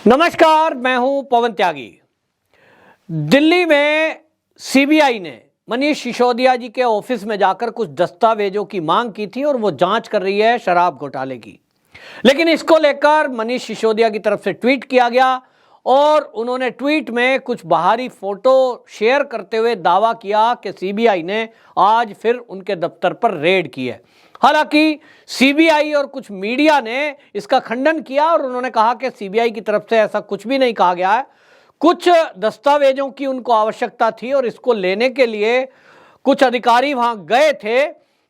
नमस्कार, मैं हूं पवन त्यागी। दिल्ली में सीबीआई ने मनीष सिसोदिया जी के ऑफिस में जाकर कुछ दस्तावेजों की मांग की थी और वो जांच कर रही है शराब घोटाले की। लेकिन इसको लेकर मनीष सिसोदिया की तरफ से ट्वीट किया गया और उन्होंने ट्वीट में कुछ बाहरी फोटो शेयर करते हुए दावा किया कि सीबीआई ने आज फिर उनके दफ्तर पर रेड की है। हालांकि सीबीआई और कुछ मीडिया ने इसका खंडन किया और उन्होंने कहा कि सीबीआई की तरफ से ऐसा कुछ भी नहीं कहा गया है। कुछ दस्तावेजों की उनको आवश्यकता थी और इसको लेने के लिए कुछ अधिकारी वहां गए थे।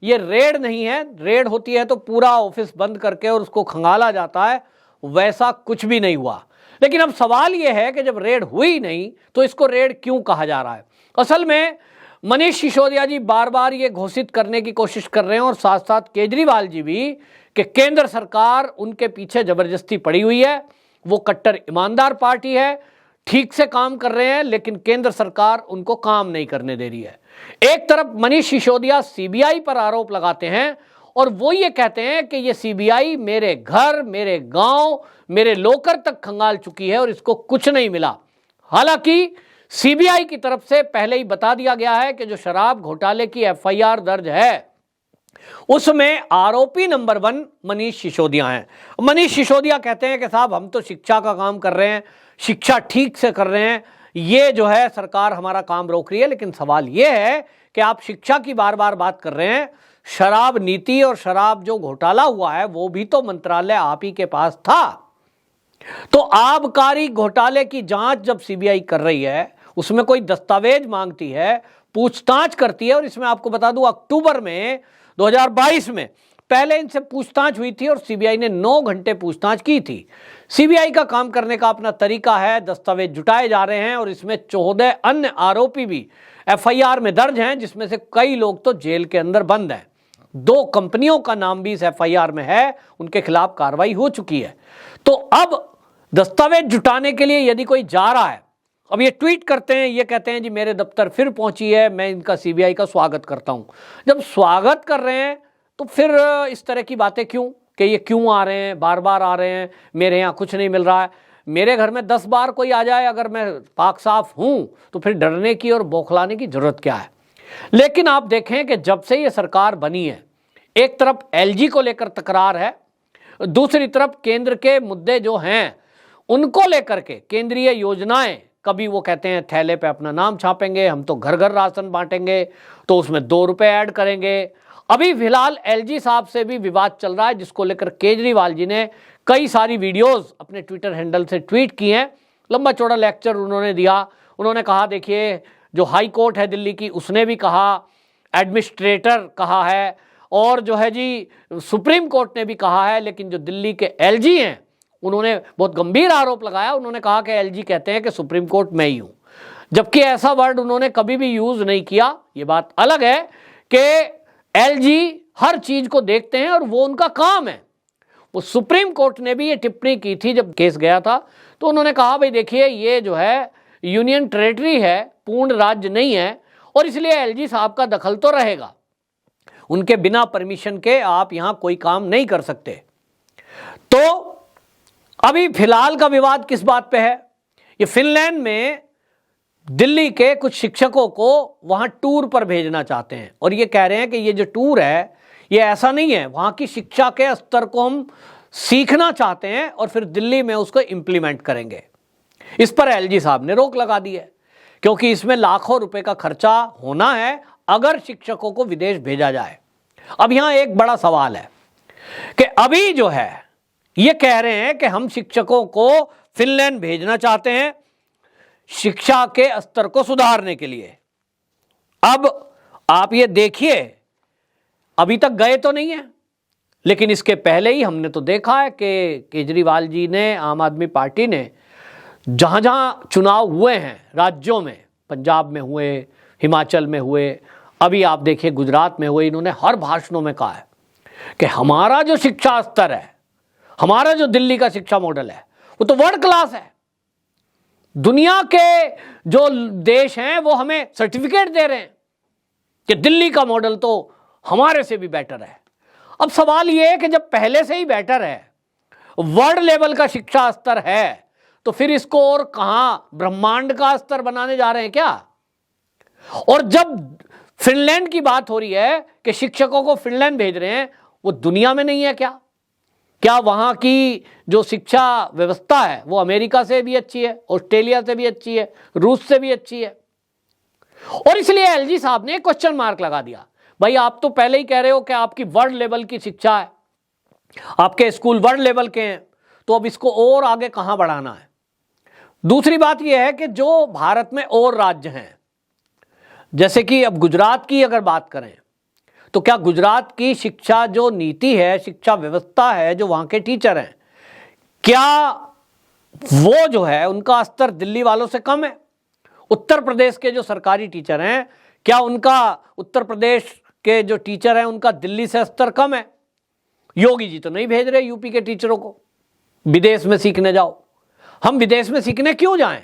ये रेड नहीं है, रेड होती है तो पूरा ऑफिस बंद करके और उसको खंगाला जाता है, वैसा कुछ भी नहीं हुआ। लेकिन अब सवाल यह है कि जब रेड हुई नहीं तो इसको रेड क्यों कहा जा रहा है। असल में मनीष सिसोदिया जी बार बार ये घोषित करने की कोशिश कर रहे हैं और साथ साथ केजरीवाल जी भी कि केंद्र सरकार उनके पीछे जबरदस्ती पड़ी हुई है। वो कट्टर ईमानदार पार्टी है, ठीक से काम कर रहे हैं, लेकिन केंद्र सरकार उनको काम नहीं करने दे रही है। एक तरफ मनीष सिसोदिया सीबीआई पर आरोप लगाते हैं और वो ये कहते हैं कि ये सीबीआई मेरे घर, मेरे गांव, मेरे लोकर तक खंगाल चुकी है और इसको कुछ नहीं मिला। हालांकि सीबीआई की तरफ से पहले ही बता दिया गया है कि जो शराब घोटाले की एफआईआर दर्ज है उसमें आरोपी नंबर 1 मनीष सिसोदिया हैं। मनीष सिसोदिया कहते हैं कि साहब हम तो शिक्षा का काम कर रहे हैं, शिक्षा ठीक से कर रहे हैं, ये जो है सरकार हमारा काम रोक रही है। लेकिन सवाल ये है कि आप शिक्षा की बार बार बात कर रहे हैं, शराब नीति और शराब जो घोटाला हुआ है वो भी तो मंत्रालय आप ही के पास था। तो आबकारी घोटाले की जांच जब सीबीआई कर रही है, उसमें कोई दस्तावेज मांगती है, पूछताछ करती है। और इसमें आपको बता दूं अक्टूबर में 2022 में पहले इनसे पूछताछ हुई थी और सीबीआई ने 9 घंटे पूछताछ की थी। सीबीआई का काम करने का अपना तरीका है, दस्तावेज जुटाए जा रहे हैं और इसमें 14 अन्य आरोपी भी एफआईआर में दर्ज हैं, जिसमें से कई लोग तो जेल के अंदर बंद हैं। 2 कंपनियों का नाम भी इस एफआईआर में है, उनके खिलाफ कार्रवाई हो चुकी है। तो अब दस्तावेज जुटाने के लिए यदि कोई जा रहा है, अब ये ट्वीट करते हैं, ये कहते हैं जी मेरे दफ्तर फिर पहुंची है, मैं इनका सीबीआई का स्वागत करता हूं। जब स्वागत कर रहे हैं तो फिर इस तरह की बातें क्यों कि ये क्यों आ रहे हैं, बार बार आ रहे हैं, मेरे यहाँ कुछ नहीं मिल रहा है। मेरे घर में 10 बार कोई आ जाए, अगर मैं पाक साफ हूं तो फिर डरने की और बौखलाने की जरूरत क्या है। लेकिन आप देखें कि जब से ये सरकार बनी है, एक तरफ एलजी को लेकर तकरार है, दूसरी तरफ केंद्र के मुद्दे जो हैं उनको लेकर के केंद्रीय योजनाएं, कभी वो कहते हैं थैले पे अपना नाम छापेंगे, हम तो घर घर राशन बांटेंगे तो उसमें 2 रुपए ऐड करेंगे। अभी फिलहाल एलजी साहब से भी विवाद चल रहा है, जिसको लेकर केजरीवाल जी ने कई सारी वीडियोस अपने ट्विटर हैंडल से ट्वीट की हैं। लंबा चौड़ा लेक्चर उन्होंने दिया। उन्होंने कहा देखिए जो हाई कोर्ट है दिल्ली की उसने भी कहा, एडमिनिस्ट्रेटर कहा है और जो है जी सुप्रीम कोर्ट ने भी कहा है, लेकिन जो दिल्ली के एलजी हैं उन्होंने बहुत गंभीर आरोप लगाया। उन्होंने कहा कि एलजी कहते हैं कि सुप्रीम कोर्ट मैं ही हूं, जबकि ऐसा वर्ड उन्होंने कभी भी यूज नहीं किया। ये बात अलग है कि एलजी हर चीज को देखते हैं और वो उनका काम है। वो सुप्रीम कोर्ट ने भी ये टिप्पणी की थी जब केस गया था, तो उन्होंने कहा भाई देखिए ये जो है यूनियन टेरिटरी है, पूर्ण राज्य नहीं है और इसलिए एलजी साहब का दखल तो रहेगा, उनके बिना परमिशन के आप यहां कोई काम नहीं कर सकते। तो अभी फिलहाल का विवाद किस बात पे है, ये फिनलैंड में दिल्ली के कुछ शिक्षकों को वहां टूर पर भेजना चाहते हैं और ये कह रहे हैं कि ये जो टूर है ये ऐसा नहीं है, वहां की शिक्षा के स्तर को हम सीखना चाहते हैं और फिर दिल्ली में उसको इंप्लीमेंट करेंगे। इस पर एलजी साहब ने रोक लगा दी है, क्योंकि इसमें लाखों रुपए का खर्चा होना है अगर शिक्षकों को विदेश भेजा जाए। अब यहां एक बड़ा सवाल है कि अभी जो है ये कह रहे हैं कि हम शिक्षकों को फिनलैंड भेजना चाहते हैं शिक्षा के स्तर को सुधारने के लिए। अब आप ये देखिए, अभी तक गए तो नहीं है, लेकिन इसके पहले ही हमने तो देखा है कि केजरीवाल जी ने, आम आदमी पार्टी ने, जहां जहां चुनाव हुए हैं राज्यों में, पंजाब में हुए, हिमाचल में हुए, अभी आप देखिए गुजरात में हुए, इन्होंने हर भाषणों में कहा है कि हमारा जो शिक्षा स्तर है, हमारा जो दिल्ली का शिक्षा मॉडल है वो तो वर्ल्ड क्लास है। दुनिया के जो देश हैं वो हमें सर्टिफिकेट दे रहे हैं कि दिल्ली का मॉडल तो हमारे से भी बेटर है। अब सवाल ये है कि जब पहले से ही बेटर है, वर्ल्ड लेवल का शिक्षा स्तर है, तो फिर इसको और कहां ब्रह्मांड का स्तर बनाने जा रहे हैं क्या? और जब फिनलैंड की बात हो रही है कि शिक्षकों को फिनलैंड भेज रहे हैं, वो दुनिया में नहीं है क्या? क्या वहां की जो शिक्षा व्यवस्था है वो अमेरिका से भी अच्छी है, ऑस्ट्रेलिया से भी अच्छी है, रूस से भी अच्छी है? और इसलिए एलजी साहब ने क्वेश्चन मार्क लगा दिया, भाई आप तो पहले ही कह रहे हो कि आपकी वर्ल्ड लेवल की शिक्षा है, आपके स्कूल वर्ल्ड लेवल के हैं, तो अब इसको और आगे कहां बढ़ाना है? दूसरी बात यह है कि जो भारत में और राज्य हैं, जैसे कि अब गुजरात की अगर बात करें, तो क्या गुजरात की शिक्षा जो नीति है, शिक्षा व्यवस्था है, जो वहां के टीचर हैं, क्या वो जो है उनका स्तर दिल्ली वालों से कम है? उत्तर प्रदेश के जो सरकारी टीचर हैं, क्या उनका उत्तर प्रदेश के जो टीचर हैं उनका दिल्ली से स्तर कम है? योगी जी तो नहीं भेज रहे यूपी के टीचरों को विदेश में सीखने जाओ। हम विदेश में सीखने क्यों जाएं?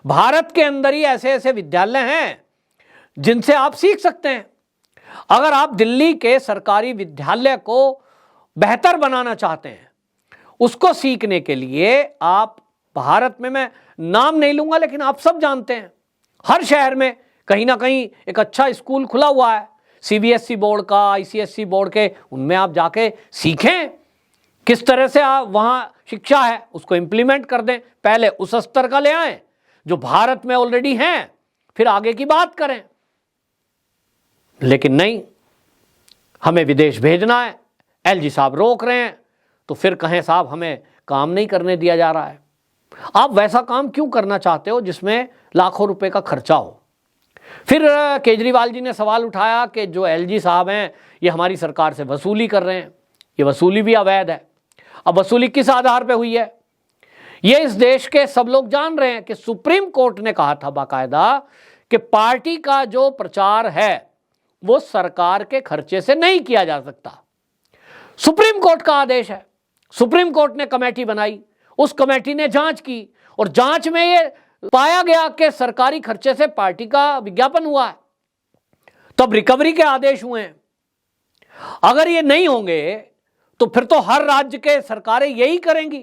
भारत के अंदर ही ऐसे ऐसे विद्यालय हैं जिनसे आप सीख सकते हैं। अगर आप दिल्ली के सरकारी विद्यालय को बेहतर बनाना चाहते हैं, उसको सीखने के लिए आप भारत में, मैं नाम नहीं लूंगा लेकिन आप सब जानते हैं, हर शहर में कहीं ना कहीं एक अच्छा स्कूल खुला हुआ है, सीबीएसई बोर्ड का, आईसीएसई बोर्ड के, उनमें आप जाके सीखें किस तरह से आप वहां शिक्षा है उसको इंप्लीमेंट कर दें। पहले उस स्तर का ले आएं जो भारत में ऑलरेडी हैं, फिर आगे की बात करें। लेकिन नहीं, हमें विदेश भेजना है, एलजी साहब रोक रहे हैं, तो फिर कहें साहब हमें काम नहीं करने दिया जा रहा है। आप वैसा काम क्यों करना चाहते हो जिसमें लाखों रुपए का खर्चा हो? फिर केजरीवाल जी ने सवाल उठाया कि जो एलजी साहब हैं ये हमारी सरकार से वसूली कर रहे हैं, ये वसूली भी अवैध है। अब वसूली किस आधार पे हुई है ये इस देश के सब लोग जान रहे हैं कि सुप्रीम कोर्ट ने कहा था बाकायदा कि पार्टी का जो प्रचार है वो सरकार के खर्चे से नहीं किया जा सकता। सुप्रीम कोर्ट का आदेश है, सुप्रीम कोर्ट ने कमेटी बनाई, उस कमेटी ने जांच की और जांच में ये पाया गया कि सरकारी खर्चे से पार्टी का विज्ञापन हुआ है, तब रिकवरी के आदेश हुए हैं। अगर ये नहीं होंगे तो फिर तो हर राज्य के सरकारें यही करेंगी,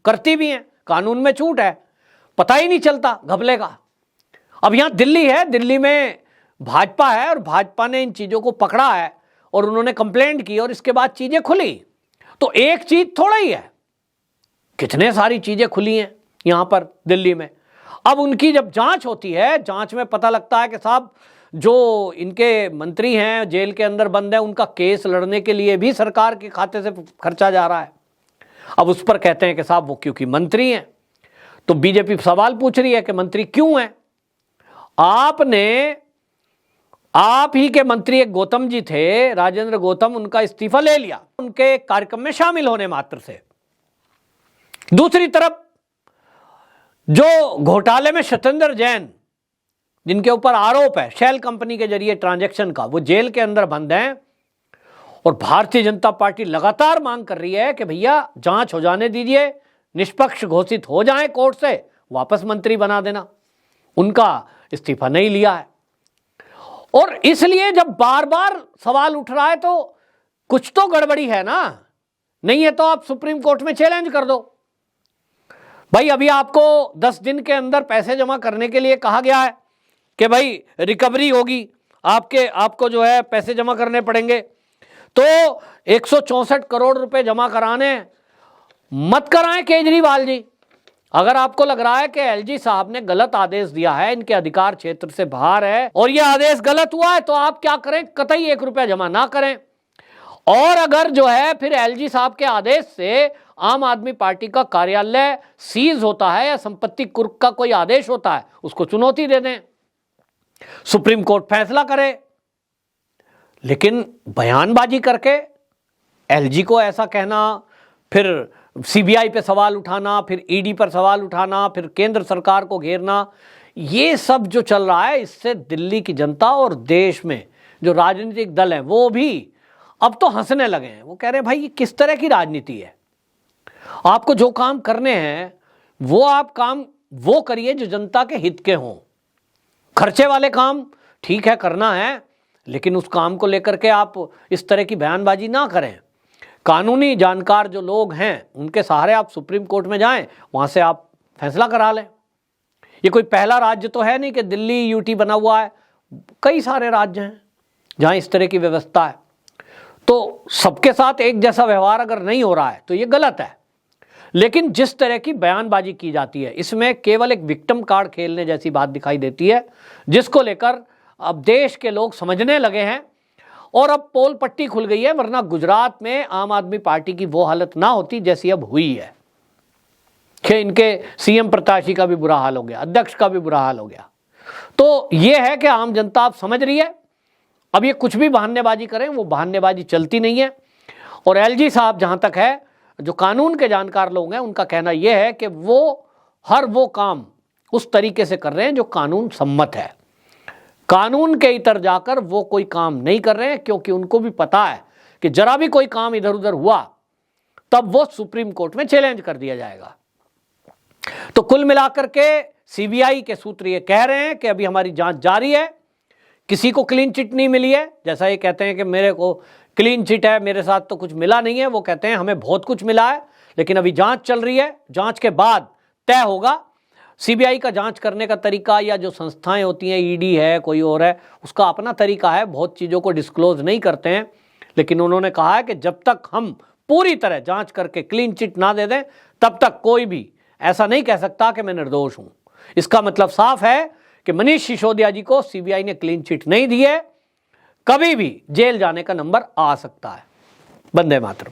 करती भी हैं, कानून में छूट है, पता ही नहीं चलता घपले का। अब यहां दिल्ली है, दिल्ली में भाजपा है और भाजपा ने इन चीजों को पकड़ा है और उन्होंने कंप्लेंट की और इसके बाद चीजें खुली। तो एक चीज थोड़ा ही है, कितने सारी चीजें खुली हैं यहां पर दिल्ली में। अब उनकी जब जांच होती है, जांच में पता लगता है कि साहब जो इनके मंत्री हैं जेल के अंदर बंद है, उनका केस लड़ने के लिए भी सरकार के खाते से खर्चा जा रहा है। अब उस पर कहते हैं कि साहब वो क्योंकि मंत्री हैं। तो बीजेपी सवाल पूछ रही है कि मंत्री क्यों हैं? आप ही के मंत्री एक गौतम जी थे, राजेंद्र गौतम, उनका इस्तीफा ले लिया उनके कार्यक्रम में शामिल होने मात्र से। दूसरी तरफ जो घोटाले में सत्येंद्र जैन, जिनके ऊपर आरोप है शेल कंपनी के जरिए ट्रांजैक्शन का, वो जेल के अंदर बंद हैं और भारतीय जनता पार्टी लगातार मांग कर रही है कि भैया जांच हो जाने दीजिए, निष्पक्ष घोषित हो जाए कोर्ट से, वापस मंत्री बना देना। उनका इस्तीफा नहीं लिया है और इसलिए जब बार बार सवाल उठ रहा है तो कुछ तो गड़बड़ी है ना। नहीं है तो आप सुप्रीम कोर्ट में चैलेंज कर दो, भाई अभी आपको 10 दिन के अंदर पैसे जमा करने के लिए कहा गया है कि भाई रिकवरी होगी, आपको जो है पैसे जमा करने पड़ेंगे, तो 164 करोड़ रुपए जमा कराने मत कराएं केजरीवाल जी। अगर आपको लग रहा है कि एलजी साहब ने गलत आदेश दिया है, इनके अधिकार क्षेत्र से बाहर है और यह आदेश गलत हुआ है, तो आप क्या करें, कतई 1 रुपया जमा ना करें। और अगर जो है फिर एलजी साहब के आदेश से आम आदमी पार्टी का कार्यालय सीज होता है या संपत्ति कुर्क का कोई आदेश होता है, उसको चुनौती दे दें, सुप्रीम कोर्ट फैसला करे। लेकिन बयानबाजी करके एलजी को ऐसा कहना, फिर सीबीआई पे सवाल उठाना, फिर ईडी पर सवाल उठाना, फिर केंद्र सरकार को घेरना, ये सब जो चल रहा है, इससे दिल्ली की जनता और देश में जो राजनीतिक दल हैं वो भी अब तो हंसने लगे हैं। वो कह रहे हैं भाई ये किस तरह की राजनीति है, आपको जो काम करने हैं वो आप काम वो करिए जो जनता के हित के हों। खर्चे वाले काम ठीक है करना है, लेकिन उस काम को लेकर के आप इस तरह की बयानबाजी ना करें। कानूनी जानकार जो लोग हैं उनके सहारे आप सुप्रीम कोर्ट में जाएं, वहां से आप फैसला करा लें। ये कोई पहला राज्य तो है नहीं कि दिल्ली यूटी बना हुआ है, कई सारे राज्य हैं जहां इस तरह की व्यवस्था है। तो सबके साथ एक जैसा व्यवहार अगर नहीं हो रहा है तो ये गलत है। लेकिन जिस तरह की बयानबाजी की जाती है, इसमें केवल एक विक्टिम कार्ड खेलने जैसी बात दिखाई देती है, जिसको लेकर अब देश के लोग समझने लगे हैं और अब पोल पट्टी खुल गई है। वरना गुजरात में आम आदमी पार्टी की वो हालत ना होती जैसी अब हुई है कि इनके सीएम प्रत्याशी का भी बुरा हाल हो गया, अध्यक्ष का भी बुरा हाल हो गया। तो यह है कि आम जनता अब समझ रही है। अब ये कुछ भी बहानेबाजी करें, वो बहानेबाजी चलती नहीं है। और एलजी साहब जहां तक है, जो कानून के जानकार लोग हैं, उनका कहना यह है कि वो हर वो काम उस तरीके से कर रहे हैं जो कानून सम्मत है। कानून के इतर जाकर वो कोई काम नहीं कर रहे हैं, क्योंकि उनको भी पता है कि जरा भी कोई काम इधर उधर हुआ तब वो सुप्रीम कोर्ट में चैलेंज कर दिया जाएगा। तो कुल मिलाकर के सीबीआई के सूत्र ये कह रहे हैं कि अभी हमारी जांच जारी है, किसी को क्लीन चिट नहीं मिली है। जैसा ये कहते हैं कि मेरे को क्लीन चिट है, मेरे साथ तो कुछ मिला नहीं है, वो कहते हैं हमें बहुत कुछ मिला है, लेकिन अभी जांच चल रही है। जांच के बाद तय होगा। सीबीआई का जांच करने का तरीका, या जो संस्थाएं होती हैं, ईडी है, कोई और है, उसका अपना तरीका है, बहुत चीज़ों को डिस्क्लोज नहीं करते हैं। लेकिन उन्होंने कहा है कि जब तक हम पूरी तरह जांच करके क्लीन चिट ना दे दें, तब तक कोई भी ऐसा नहीं कह सकता कि मैं निर्दोष हूं। इसका मतलब साफ है कि मनीष सिसोदिया जी को सीबीआई ने क्लीन चिट नहीं दी है, कभी भी जेल जाने का नंबर आ सकता है। वंदे मातरम।